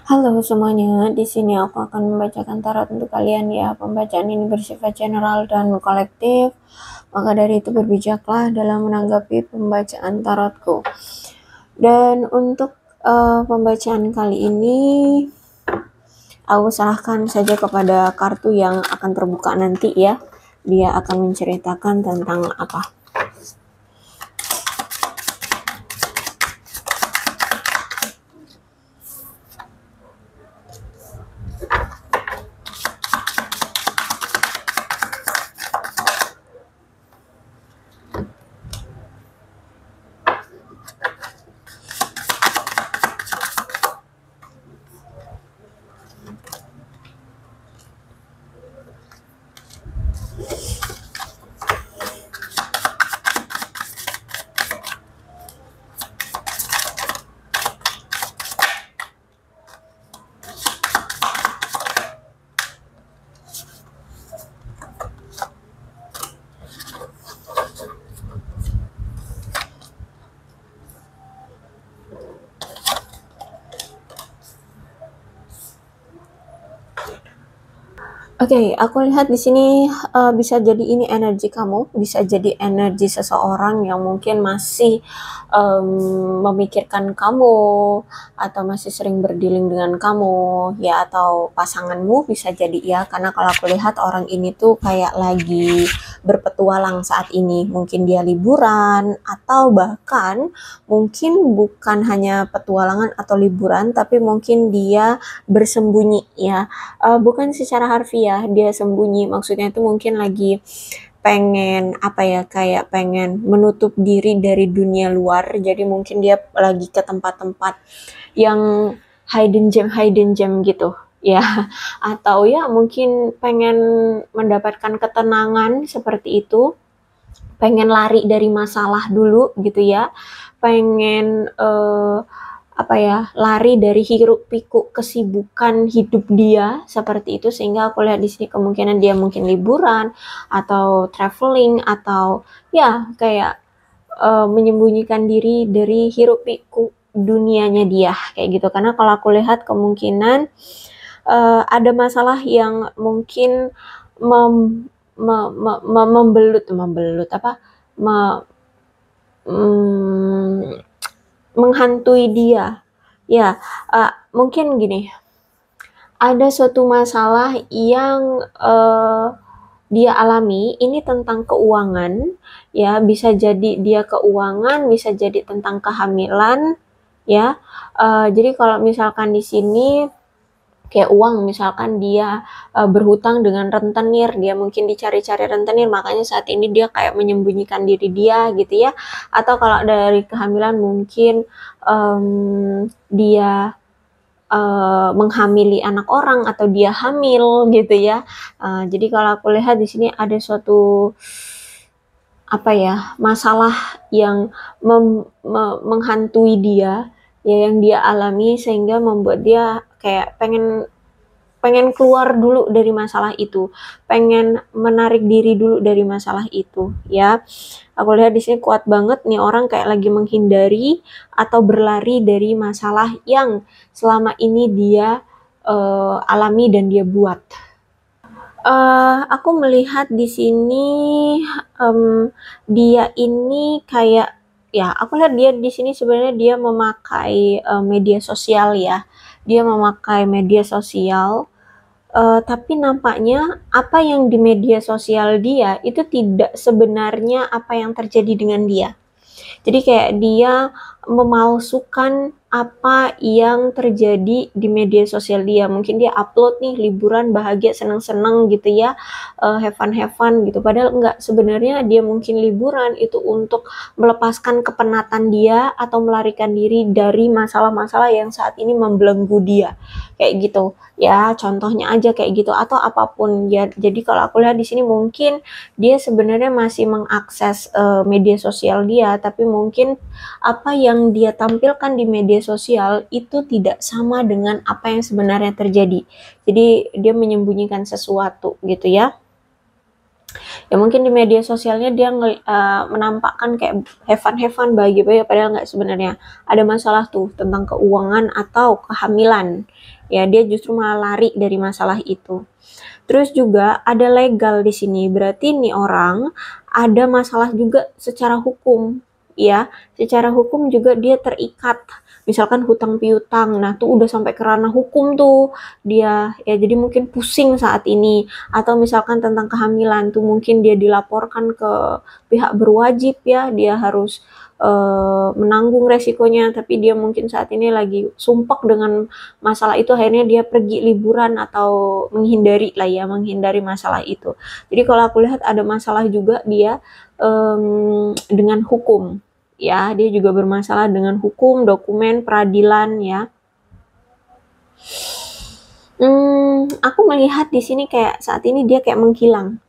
Halo semuanya, di sini aku akan membacakan tarot untuk kalian ya. Pembacaan ini bersifat general dan kolektif. Maka dari itu berbijaklah dalam menanggapi pembacaan tarotku. Dan untuk pembacaan kali ini, aku serahkan saja kepada kartu yang akan terbuka nanti ya. Dia akan menceritakan tentang apa. Oke, aku lihat di sini bisa jadi ini energi kamu, bisa jadi energi seseorang yang mungkin masih memikirkan kamu atau masih sering berdealing dengan kamu ya, atau pasanganmu bisa jadi ya. Karena kalau aku lihat orang ini tuh kayak lagi berpetualang saat ini, mungkin dia liburan atau bahkan mungkin bukan hanya petualangan atau liburan, tapi mungkin dia bersembunyi ya. Bukan secara harfiah dia sembunyi, maksudnya itu mungkin lagi pengen apa ya, kayak pengen menutup diri dari dunia luar, jadi mungkin dia lagi ke tempat-tempat yang hidden gem gitu ya, atau ya mungkin pengen mendapatkan ketenangan seperti itu, pengen lari dari masalah dulu gitu ya, pengen apa ya, lari dari hiruk pikuk kesibukan hidup dia seperti itu. Sehingga aku lihat di sini kemungkinan dia mungkin liburan atau traveling atau ya kayak menyembunyikan diri dari hiruk pikuk dunianya dia kayak gitu. Karena kalau aku lihat kemungkinan ada masalah yang mungkin mem, membelut apa, mm, menghantui dia ya. Mungkin gini, ada suatu masalah yang dia alami ini tentang keuangan ya, bisa jadi dia keuangan, bisa jadi tentang kehamilan ya. Jadi kalau misalkan di sini kayak uang, misalkan dia berhutang dengan rentenir, dia mungkin dicari-cari rentenir, makanya saat ini dia kayak menyembunyikan diri dia gitu ya. Atau kalau dari kehamilan mungkin dia menghamili anak orang atau dia hamil gitu ya. Jadi kalau aku lihat di sini ada suatu apa ya, masalah yang menghantui dia ya, yang dia alami, sehingga membuat dia kayak pengen pengen keluar dulu dari masalah itu, pengen menarik diri dulu dari masalah itu ya. Aku lihat di sini kuat banget nih orang kayak lagi menghindari atau berlari dari masalah yang selama ini dia alami dan dia buat. Aku melihat di sini dia ini kayak ya, aku lihat dia di sini sebenarnya dia memakai media sosial ya. Dia memakai media sosial, tapi nampaknya apa yang di media sosial dia itu tidak sebenarnya apa yang terjadi dengan dia. Jadi kayak dia memalsukan apa yang terjadi di media sosial dia. Mungkin dia upload nih liburan bahagia senang-senang gitu ya, have fun gitu. Padahal enggak, sebenarnya dia mungkin liburan itu untuk melepaskan kepenatan dia atau melarikan diri dari masalah-masalah yang saat ini membelenggu dia. Kayak gitu ya, contohnya aja kayak gitu, atau apapun ya. Jadi kalau aku lihat di sini mungkin dia sebenarnya masih mengakses media sosial dia, tapi mungkin apa yang dia tampilkan di media sosial itu tidak sama dengan apa yang sebenarnya terjadi. Jadi dia menyembunyikan sesuatu gitu ya. Ya mungkin di media sosialnya dia menampakkan kayak have fun bahagia padahal nggak, sebenarnya ada masalah tuh tentang keuangan atau kehamilan. Ya dia justru malah lari dari masalah itu. Terus juga ada legal di sini, berarti nih orang ada masalah juga secara hukum, ya. Secara hukum juga dia terikat. Misalkan hutang piutang, nah tuh udah sampai ke ranah hukum tuh dia, ya jadi mungkin pusing saat ini. Atau misalkan tentang kehamilan tuh mungkin dia dilaporkan ke pihak berwajib ya, dia harus menanggung resikonya, tapi dia mungkin saat ini lagi sumpek dengan masalah itu, akhirnya dia pergi liburan atau menghindari lah ya, menghindari masalah itu. Jadi kalau aku lihat ada masalah juga dia dengan hukum ya, dia juga bermasalah dengan hukum, dokumen, peradilan ya. Aku melihat di sini kayak saat ini dia kayak menghilang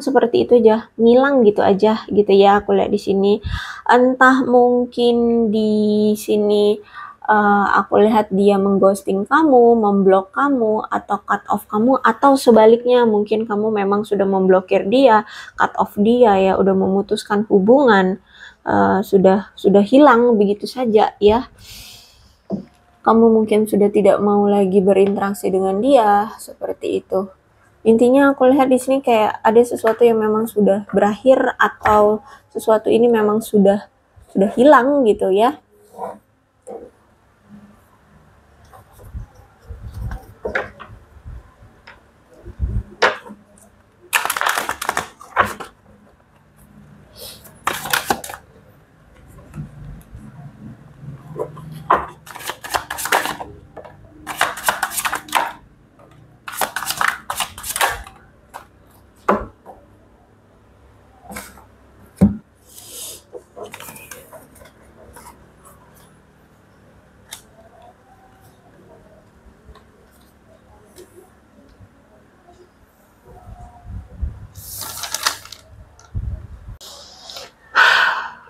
seperti itu aja, ngilang gitu aja gitu ya, aku lihat di sini. Entah mungkin di sini aku lihat dia mengghosting kamu, memblok kamu, atau cut off kamu, atau sebaliknya mungkin kamu memang sudah memblokir dia, cut off dia ya, udah memutuskan hubungan, sudah hilang begitu saja ya. Kamu mungkin sudah tidak mau lagi berinteraksi dengan dia, seperti itu. Intinya aku lihat di sini kayak ada sesuatu yang memang sudah berakhir atau sesuatu ini memang sudah hilang gitu ya.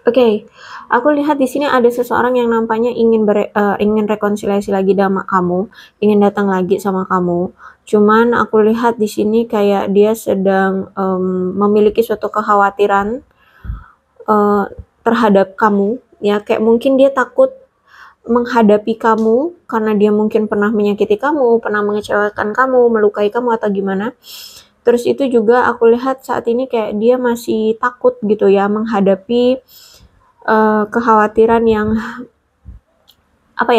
Oke, aku lihat di sini ada seseorang yang nampaknya ingin rekonsiliasi lagi sama kamu, ingin datang lagi sama kamu. Cuman aku lihat di sini kayak dia sedang memiliki suatu kekhawatiran terhadap kamu, ya kayak mungkin dia takut menghadapi kamu karena dia mungkin pernah menyakiti kamu, pernah mengecewakan kamu, melukai kamu atau gimana. Terus itu juga aku lihat saat ini kayak dia masih takut gitu ya menghadapi kekhawatiran yang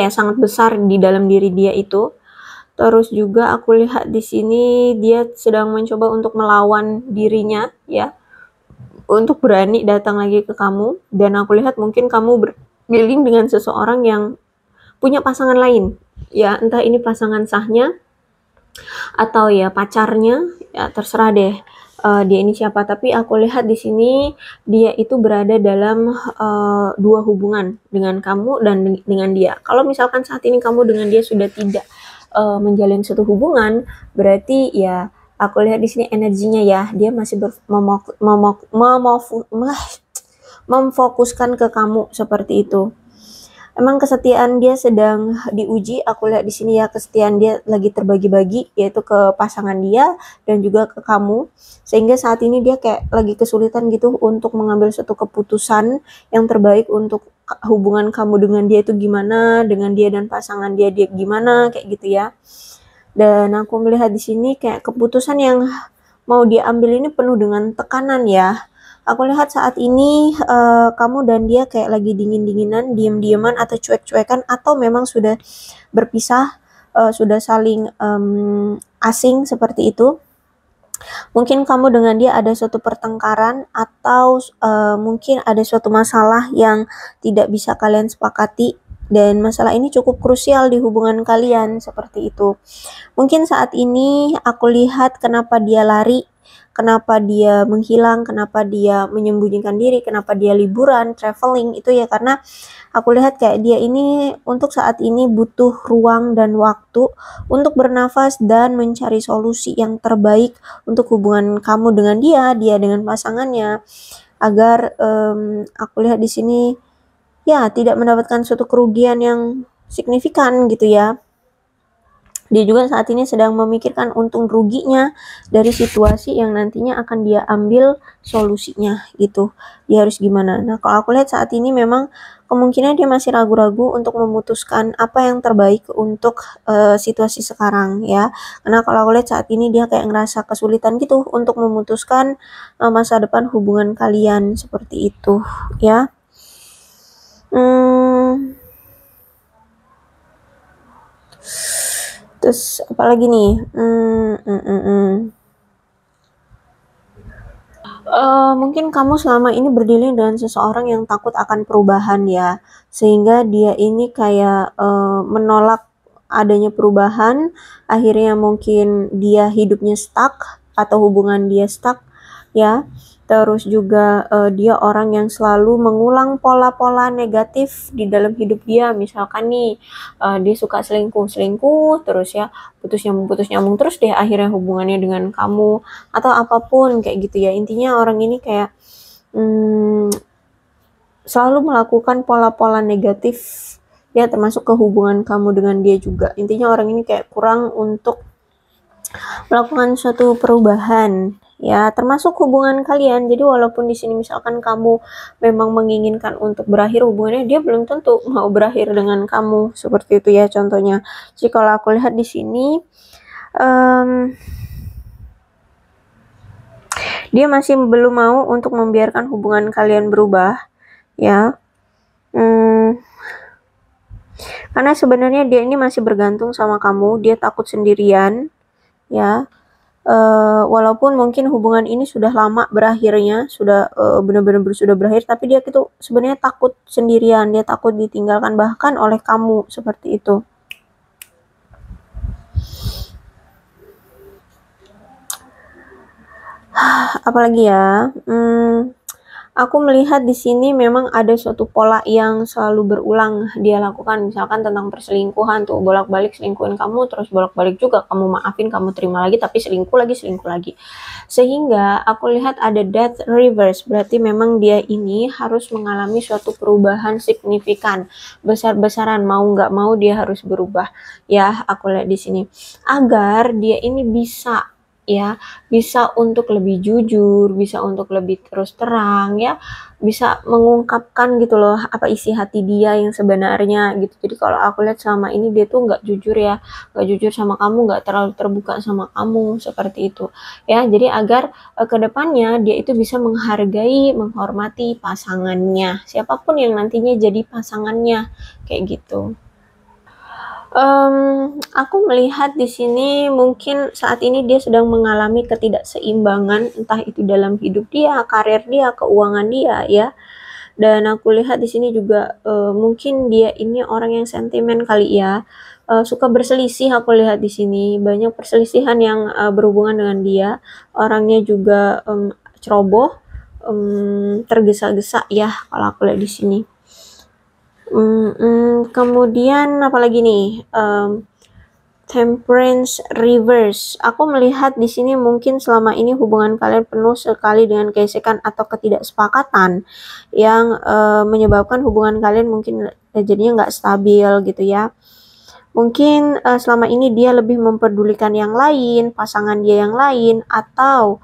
sangat besar di dalam diri dia itu. Terus juga aku lihat di sini dia sedang mencoba untuk melawan dirinya ya, untuk berani datang lagi ke kamu, dan aku lihat mungkin kamu berdealing dengan seseorang yang punya pasangan lain ya, entah ini pasangan sahnya atau ya pacarnya, ya terserah deh dia ini siapa. Tapi aku lihat di sini dia itu berada dalam dua hubungan, dengan kamu dan dengan dia. Kalau misalkan saat ini kamu dengan dia sudah tidak menjalin suatu hubungan, berarti ya aku lihat di sini energinya ya, dia masih memfokuskan ke kamu seperti itu. Emang kesetiaan dia sedang diuji, aku lihat di sini ya, kesetiaan dia lagi terbagi-bagi, yaitu ke pasangan dia dan juga ke kamu. Sehingga saat ini dia kayak lagi kesulitan gitu untuk mengambil suatu keputusan yang terbaik untuk hubungan kamu dengan dia itu gimana, dengan dia dan pasangan dia gimana, kayak gitu ya. Dan aku melihat di sini kayak keputusan yang mau dia ambil ini penuh dengan tekanan ya. Aku lihat saat ini kamu dan dia kayak lagi dingin-dinginan, diem-dieman atau cuek-cuekan, atau memang sudah berpisah, sudah saling asing seperti itu. Mungkin kamu dengan dia ada suatu pertengkaran, atau mungkin ada suatu masalah yang tidak bisa kalian sepakati, dan masalah ini cukup krusial di hubungan kalian seperti itu. Mungkin saat ini aku lihat kenapa dia lari, kenapa dia menghilang, kenapa dia menyembunyikan diri, kenapa dia liburan, traveling, itu ya karena aku lihat kayak dia ini untuk saat ini butuh ruang dan waktu untuk bernafas dan mencari solusi yang terbaik untuk hubungan kamu dengan dia dengan pasangannya, agar aku lihat di sini ya tidak mendapatkan suatu kerugian yang signifikan gitu ya. Dia juga saat ini sedang memikirkan untung ruginya dari situasi yang nantinya akan dia ambil solusinya gitu. Dia harus gimana. Nah, kalau aku lihat saat ini memang kemungkinan dia masih ragu-ragu untuk memutuskan apa yang terbaik untuk situasi sekarang ya. Karena kalau aku lihat saat ini dia kayak ngerasa kesulitan gitu untuk memutuskan masa depan hubungan kalian seperti itu ya. Terus apalagi nih? Mungkin kamu selama ini berdealing dengan seseorang yang takut akan perubahan ya, sehingga dia ini kayak menolak adanya perubahan, akhirnya mungkin dia hidupnya stuck atau hubungan dia stuck ya. Terus juga dia orang yang selalu mengulang pola-pola negatif di dalam hidup dia. Misalkan nih dia suka selingkuh terus ya, putus nyambung terus deh akhirnya hubungannya dengan kamu atau apapun kayak gitu ya. Intinya orang ini kayak selalu melakukan pola-pola negatif ya, termasuk ke hubungan kamu dengan dia juga. Intinya orang ini kayak kurang untuk melakukan suatu perubahan ya, termasuk hubungan kalian. Jadi walaupun di sini misalkan kamu memang menginginkan untuk berakhir hubungannya, dia belum tentu mau berakhir dengan kamu seperti itu ya contohnya. Jadi kalau aku lihat di sini dia masih belum mau untuk membiarkan hubungan kalian berubah ya. Karena sebenarnya dia ini masih bergantung sama kamu, dia takut sendirian ya. Walaupun mungkin hubungan ini sudah lama berakhirnya, sudah benar-benar sudah berakhir, tapi dia itu sebenarnya takut sendirian, dia takut ditinggalkan bahkan oleh kamu seperti itu. Apalagi ya, aku melihat di sini memang ada suatu pola yang selalu berulang dia lakukan, misalkan tentang perselingkuhan tuh, bolak-balik selingkuhin kamu, terus bolak-balik juga kamu maafin, kamu terima lagi, tapi selingkuh lagi. Sehingga aku lihat ada death reverse, berarti memang dia ini harus mengalami suatu perubahan signifikan, besar-besaran, mau nggak mau dia harus berubah ya. Aku lihat di sini agar dia ini bisa ya, bisa untuk lebih jujur, bisa untuk lebih terus terang ya, bisa mengungkapkan gitu loh apa isi hati dia yang sebenarnya gitu. Jadi kalau aku lihat selama ini dia tuh nggak jujur ya, nggak jujur sama kamu, nggak terlalu terbuka sama kamu seperti itu ya. Jadi agar kedepannya dia itu bisa menghargai, menghormati pasangannya, siapapun yang nantinya jadi pasangannya kayak gitu. Aku melihat di sini mungkin saat ini dia sedang mengalami ketidakseimbangan, entah itu dalam hidup dia, karir dia, keuangan dia ya. Dan aku lihat di sini juga mungkin dia ini orang yang sentimen kali ya. Suka berselisih, aku lihat di sini banyak perselisihan yang berhubungan dengan dia. Orangnya juga ceroboh, tergesa-gesa ya kalau aku lihat di sini. Kemudian apalagi nih, Temperance reverse. Aku melihat di sini mungkin selama ini hubungan kalian penuh sekali dengan gesekan atau ketidaksepakatan yang menyebabkan hubungan kalian mungkin jadinya nggak stabil gitu ya. Mungkin selama ini dia lebih memperdulikan yang lain, pasangan dia yang lain, atau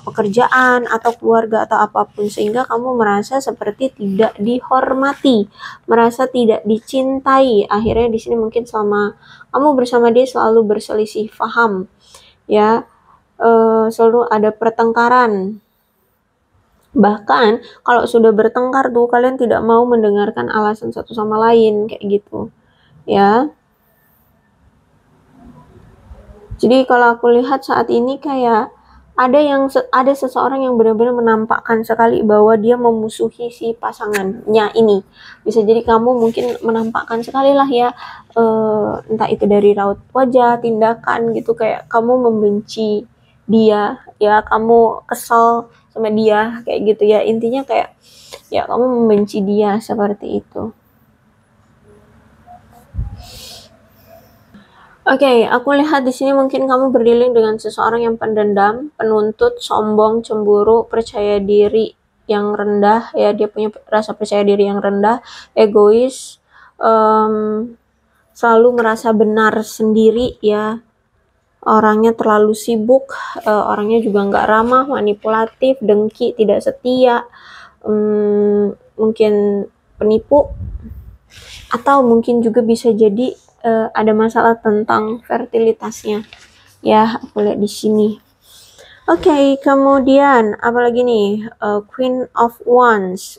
pekerjaan, atau keluarga, atau apapun, sehingga kamu merasa seperti tidak dihormati, merasa tidak dicintai. Akhirnya di sini mungkin selama kamu bersama dia selalu berselisih paham, ya, selalu ada pertengkaran. Bahkan kalau sudah bertengkar tuh kalian tidak mau mendengarkan alasan satu sama lain kayak gitu. Ya, jadi kalau aku lihat saat ini kayak ada seseorang yang benar-benar menampakkan sekali bahwa dia memusuhi si pasangannya ini. Bisa jadi kamu mungkin menampakkan sekali lah ya, entah itu dari raut wajah, tindakan gitu, kayak kamu membenci dia ya, kamu kesal sama dia kayak gitu ya. Intinya kayak ya kamu membenci dia seperti itu. Oke, aku lihat di sini mungkin kamu berdealing dengan seseorang yang pendendam, penuntut, sombong, cemburu, percaya diri yang rendah ya, dia punya rasa percaya diri yang rendah, egois, selalu merasa benar sendiri ya. Orangnya terlalu sibuk, orangnya juga nggak ramah, manipulatif, dengki, tidak setia, mungkin penipu, atau mungkin juga bisa jadi ada masalah tentang fertilitasnya. Ya, aku lihat di sini. Oke, kemudian apalagi nih? Queen of Wands.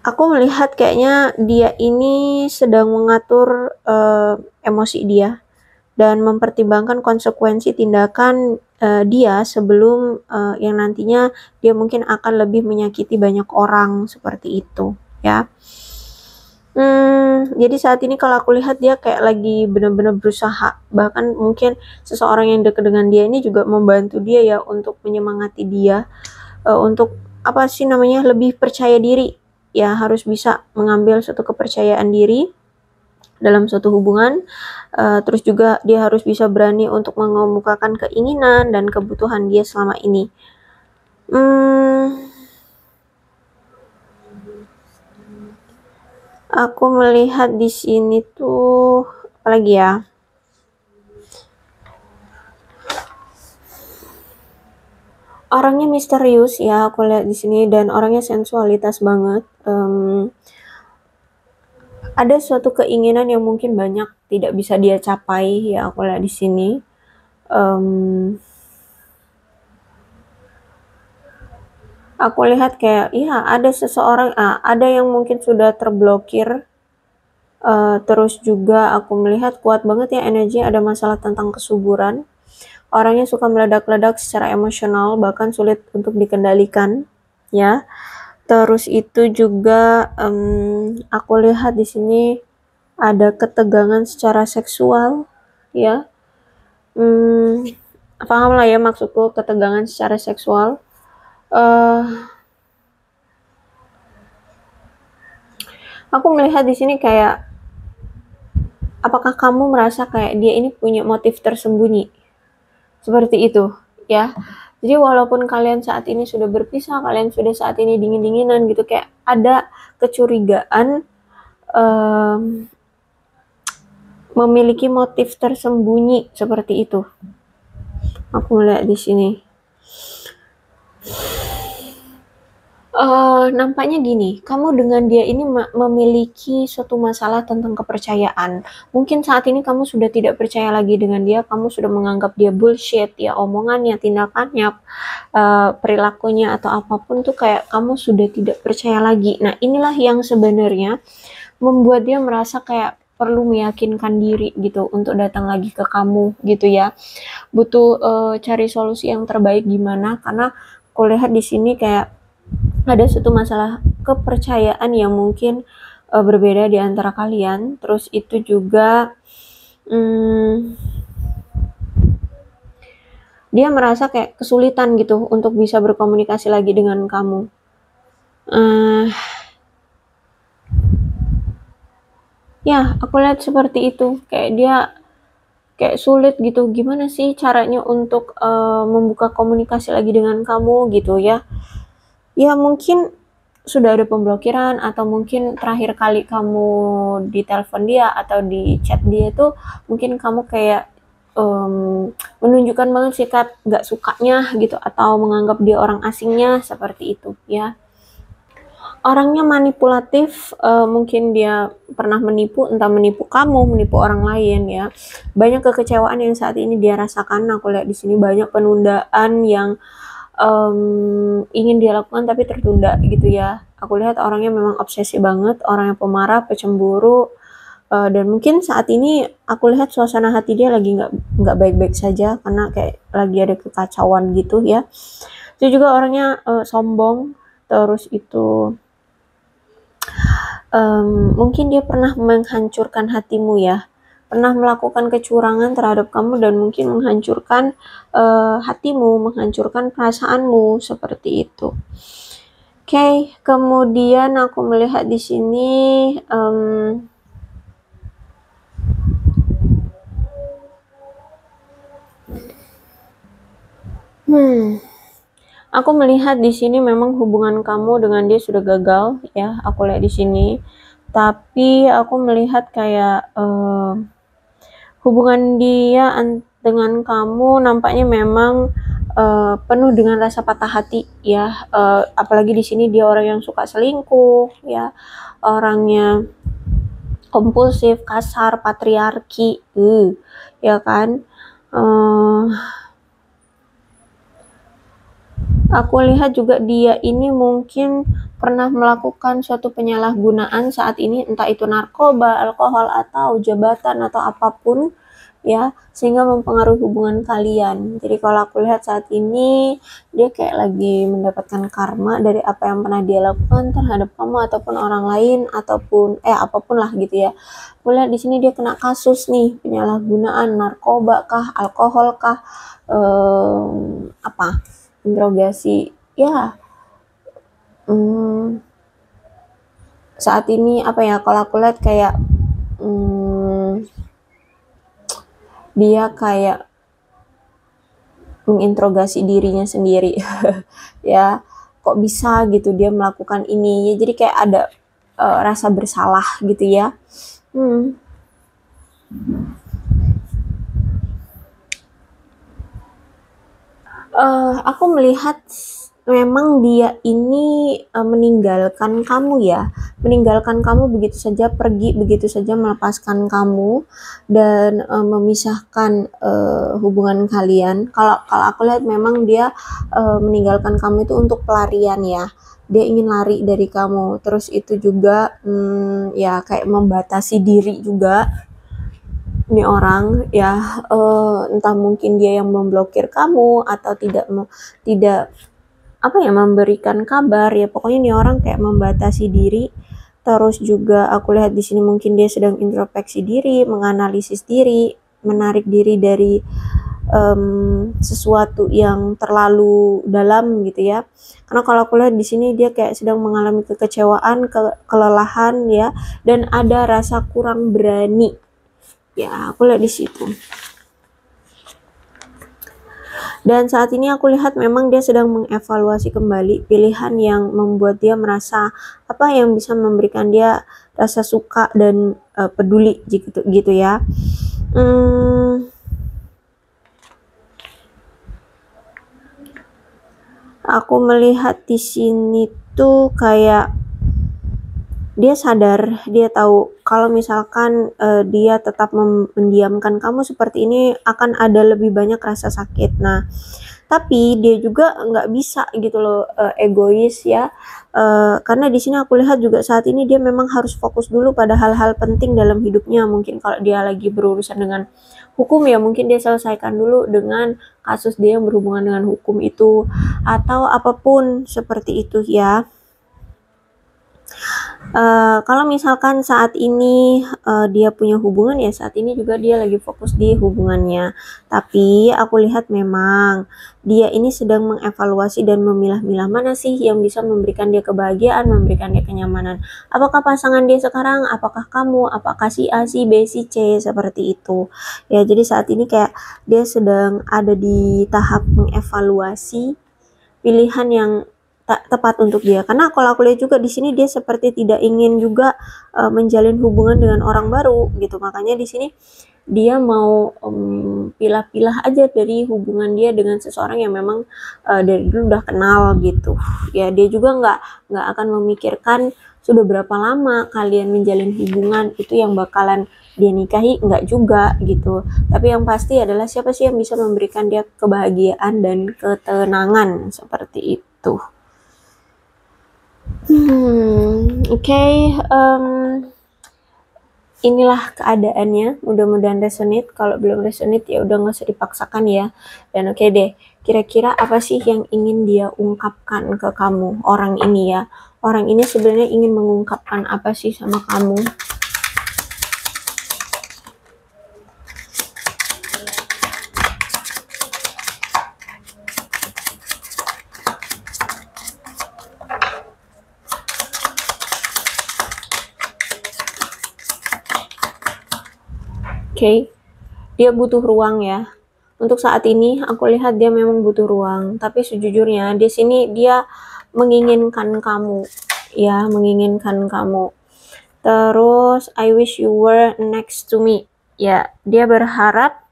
Aku melihat kayaknya dia ini sedang mengatur emosi dia dan mempertimbangkan konsekuensi tindakan dia sebelum yang nantinya dia mungkin akan lebih menyakiti banyak orang seperti itu, ya. Jadi saat ini kalau aku lihat dia kayak lagi benar-benar berusaha, bahkan mungkin seseorang yang dekat dengan dia ini juga membantu dia ya untuk menyemangati dia, untuk apa sih namanya, lebih percaya diri, ya harus bisa mengambil suatu kepercayaan diri dalam suatu hubungan, terus juga dia harus bisa berani untuk mengemukakan keinginan dan kebutuhan dia selama ini. Aku melihat di sini tuh apalagi ya? Orangnya misterius ya, aku lihat di sini, dan orangnya sensualitas banget. Ada suatu keinginan yang mungkin banyak tidak bisa dia capai ya, aku lihat di sini. Aku lihat kayak ya ada seseorang, ada yang mungkin sudah terblokir. Terus juga aku melihat kuat banget ya energi, ada masalah tentang kesuburan. Orangnya suka meledak-ledak secara emosional, bahkan sulit untuk dikendalikan, ya. Terus itu juga aku lihat di sini ada ketegangan secara seksual, ya. Paham lah ya maksudku, ketegangan secara seksual. Aku melihat di sini kayak apakah kamu merasa kayak dia ini punya motif tersembunyi? Seperti itu, ya. Jadi walaupun kalian saat ini sudah berpisah, kalian sudah saat ini dingin-dinginan gitu, kayak ada kecurigaan memiliki motif tersembunyi seperti itu. Aku melihat di sini. Nampaknya gini, kamu dengan dia ini memiliki suatu masalah tentang kepercayaan. Mungkin saat ini kamu sudah tidak percaya lagi dengan dia, kamu sudah menganggap dia bullshit, ya omongannya, tindakannya, perilakunya atau apapun tuh kayak kamu sudah tidak percaya lagi. Nah, inilah yang sebenarnya membuat dia merasa kayak perlu meyakinkan diri gitu untuk datang lagi ke kamu gitu ya. Butuh cari solusi yang terbaik gimana, karena aku lihat di sini kayak ada suatu masalah kepercayaan yang mungkin berbeda di antara kalian. Terus itu juga dia merasa kayak kesulitan gitu untuk bisa berkomunikasi lagi dengan kamu. Ya, aku lihat seperti itu. Kayak dia kayak sulit gitu. Gimana sih caranya untuk membuka komunikasi lagi dengan kamu gitu ya. Ya mungkin sudah ada pemblokiran, atau mungkin terakhir kali kamu ditelepon dia atau di chat dia itu mungkin kamu kayak menunjukkan banget sikap gak sukanya gitu, atau menganggap dia orang asingnya seperti itu ya. Orangnya manipulatif, mungkin dia pernah menipu, entah menipu kamu, menipu orang lain ya. Banyak kekecewaan yang saat ini dia rasakan. Aku lihat di sini banyak penundaan yang ingin dia lakukan tapi tertunda gitu ya. Aku lihat orangnya memang obsesi banget, orangnya pemarah, pecemburu, dan mungkin saat ini aku lihat suasana hati dia lagi nggak baik-baik saja, karena kayak lagi ada kekacauan gitu ya. Itu juga orangnya sombong. Terus itu mungkin dia pernah menghancurkan hatimu ya, pernah melakukan kecurangan terhadap kamu dan mungkin menghancurkan hatimu, menghancurkan perasaanmu seperti itu. Oke, kemudian aku melihat di sini aku melihat di sini memang hubungan kamu dengan dia sudah gagal ya. Aku lihat di sini Tapi aku melihat kayak hubungan dia dengan kamu nampaknya memang penuh dengan rasa patah hati ya. Apalagi di sini dia orang yang suka selingkuh ya, orangnya kompulsif, kasar, patriarki, ya kan. Aku lihat juga dia ini mungkin pernah melakukan suatu penyalahgunaan saat ini, entah itu narkoba, alkohol, atau jabatan, atau apapun ya, sehingga mempengaruhi hubungan kalian. Jadi kalau aku lihat saat ini dia kayak lagi mendapatkan karma dari apa yang pernah dia lakukan terhadap kamu ataupun orang lain, ataupun apapun lah gitu ya. Aku lihat di sini dia kena kasus nih, penyalahgunaan narkoba kah, alkohol kah, interogasi ya. Saat ini kalau aku lihat kayak dia kayak menginterogasi dirinya sendiri ya, kok bisa gitu dia melakukan ini ya, jadi kayak ada rasa bersalah gitu ya. Aku melihat memang dia ini meninggalkan kamu ya, meninggalkan kamu begitu saja, pergi begitu saja, melepaskan kamu dan memisahkan hubungan kalian. Kalau aku lihat memang dia meninggalkan kamu itu untuk pelarian ya, dia ingin lari dari kamu. Terus itu juga ya kayak membatasi diri juga ini orang ya, entah mungkin dia yang memblokir kamu atau tidak memberikan kabar ya, pokoknya ini orang kayak membatasi diri. Terus juga aku lihat di sini mungkin dia sedang introspeksi diri, menganalisis diri, menarik diri dari sesuatu yang terlalu dalam gitu ya. Karena kalau aku lihat di sini dia kayak sedang mengalami kekecewaan, kelelahan ya, dan ada rasa kurang berani. Ya, aku lihat di situ. Dan saat ini aku lihat memang dia sedang mengevaluasi kembali pilihan yang membuat dia merasa apa yang bisa memberikan dia rasa suka dan peduli gitu ya. Aku melihat di sini tuh kayak dia sadar, dia tahu kalau misalkan dia tetap mendiamkan kamu seperti ini akan ada lebih banyak rasa sakit. Nah, tapi dia juga nggak bisa gitu loh egois ya, karena di sini aku lihat juga saat ini dia memang harus fokus dulu pada hal-hal penting dalam hidupnya. Mungkin kalau dia lagi berurusan dengan hukum ya, mungkin dia selesaikan dulu dengan kasus dia yang berhubungan dengan hukum itu, atau apapun seperti itu ya. Kalau misalkan saat ini dia punya hubungan ya, saat ini juga dia lagi fokus di hubungannya. Tapi aku lihat memang dia ini sedang mengevaluasi dan memilah-milah mana sih yang bisa memberikan dia kebahagiaan, memberikan dia kenyamanan. Apakah pasangan dia sekarang, apakah kamu, apakah si A, si B, si C, seperti itu. Ya, jadi saat ini kayak dia sedang ada di tahap mengevaluasi pilihan yang tepat untuk dia. Karena kalau aku lihat juga di sini dia seperti tidak ingin juga menjalin hubungan dengan orang baru gitu. Makanya di sini dia mau pilah-pilah aja dari hubungan dia dengan seseorang yang memang dari dulu udah kenal gitu. Ya, dia juga nggak akan memikirkan sudah berapa lama kalian menjalin hubungan itu yang bakalan dia nikahi, nggak juga gitu. Tapi yang pasti adalah siapa sih yang bisa memberikan dia kebahagiaan dan ketenangan seperti itu. Oke, inilah keadaannya. Mudah-mudahan resonate. Kalau belum resonate ya udah nggak usah dipaksakan ya. Dan oke deh, kira-kira apa sih yang ingin dia ungkapkan ke kamu, orang ini ya? Orang ini sebenarnya ingin mengungkapkan apa sih sama kamu? Oke, dia butuh ruang ya. Untuk saat ini aku lihat dia memang butuh ruang, tapi sejujurnya di sini dia menginginkan kamu ya, menginginkan kamu. Terus I wish you were next to me. Ya, dia berharap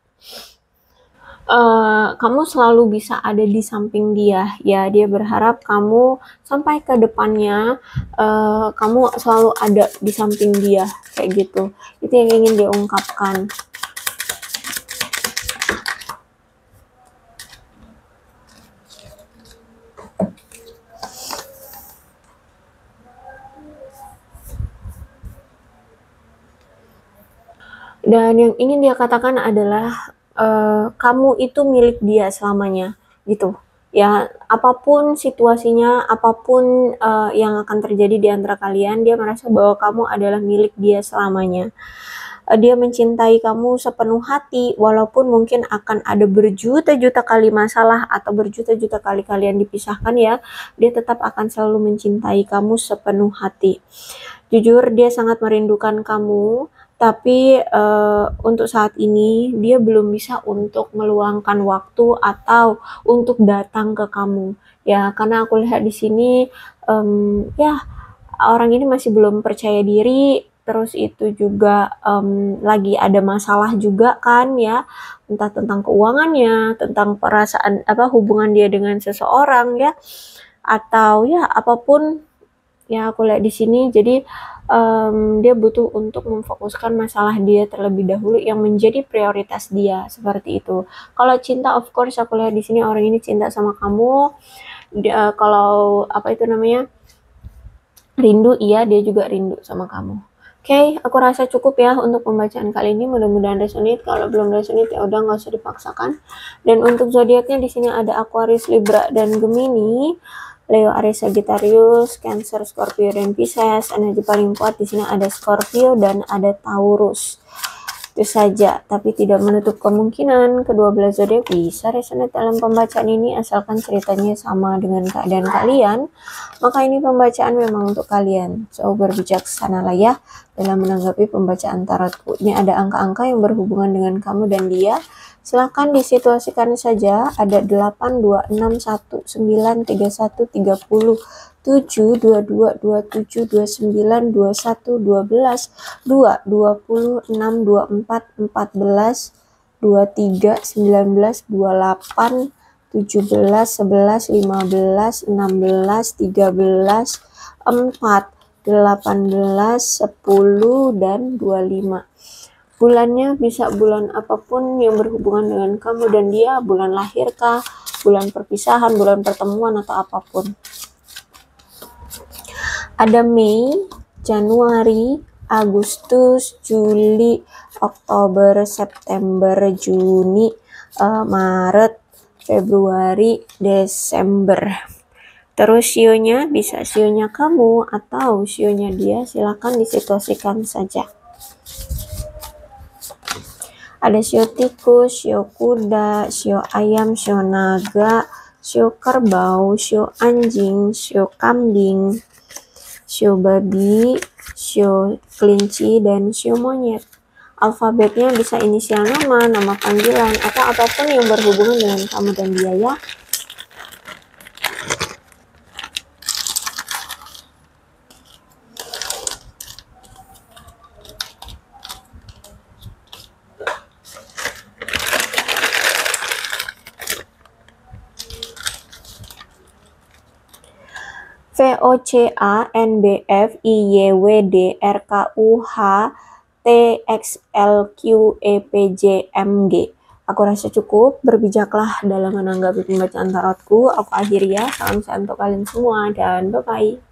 kamu selalu bisa ada di samping dia. Ya, dia berharap kamu sampai ke depannya kamu selalu ada di samping dia, kayak gitu. Itu yang ingin dia ungkapkan. Dan yang ingin dia katakan adalah kamu itu milik dia selamanya, gitu. Ya, apapun situasinya, apapun yang akan terjadi di antara kalian, dia merasa bahwa kamu adalah milik dia selamanya. Dia mencintai kamu sepenuh hati, walaupun mungkin akan ada berjuta-juta kali masalah atau berjuta-juta kali kalian dipisahkan ya, dia tetap akan selalu mencintai kamu sepenuh hati. Jujur, dia sangat merindukan kamu, tapi untuk saat ini dia belum bisa untuk meluangkan waktu atau untuk datang ke kamu. Ya, karena aku lihat di sini ya orang ini masih belum percaya diri, terus itu juga lagi ada masalah juga kan ya, entah tentang keuangannya, tentang perasaan hubungan dia dengan seseorang ya, atau ya apapun ya aku lihat di sini. Jadi dia butuh untuk memfokuskan masalah dia terlebih dahulu yang menjadi prioritas dia, seperti itu. Kalau cinta, of course aku lihat di sini orang ini cinta sama kamu. Kalau rindu, iya dia juga rindu sama kamu. Oke, aku rasa cukup ya untuk pembacaan kali ini. Mudah-mudahan resonate. Kalau belum resonate ya udah nggak usah dipaksakan. Dan untuk zodiaknya di sini ada Aquarius, Libra, dan Gemini. Leo, Aries, Sagittarius, Cancer, Scorpio, dan Pisces. Energi paling kuat di sini ada Scorpio dan ada Taurus. Itu saja, tapi tidak menutup kemungkinan kedua belah zodiak bisa resonate dalam pembacaan ini asalkan ceritanya sama dengan keadaan kalian. Maka ini pembacaan memang untuk kalian. So, berbijaksanalah ya dalam menanggapi pembacaan tarotku. Ini ada angka-angka yang berhubungan dengan kamu dan dia. Silahkan disituasikan saja. Ada 8, 2, 6, 1, 9, 31, 30, 7, 22, 27, 29, 21, 12, 2, 20, 6, 24, 14, 23, 19, 28, 17, 11, 15, 16, 13, 4, 18, 10, dan 25. Bulannya bisa bulan apapun yang berhubungan dengan kamu dan dia, bulan lahirkah, bulan perpisahan, bulan pertemuan, atau apapun. Ada Mei, Januari, Agustus, Juli, Oktober, September, Juni, Maret, Februari, Desember. Terus sionya bisa sionya kamu atau sionya dia, silakan disituasikan saja. Ada sio tikus, sio kuda, sio ayam, sio naga, sio kerbau, sio anjing, sio kambing, sio babi, sio kelinci, dan sio monyet. Alfabetnya bisa inisial nama, nama panggilan, atau apapun yang berhubungan dengan kamu dan dia ya. VOCANBFIYWDRKUHTXLQEPJMG. Aku rasa cukup, berbijaklah dalam menanggapi pembacaan tarotku. Aku akhiri ya, salam sehat untuk kalian semua dan bye-bye.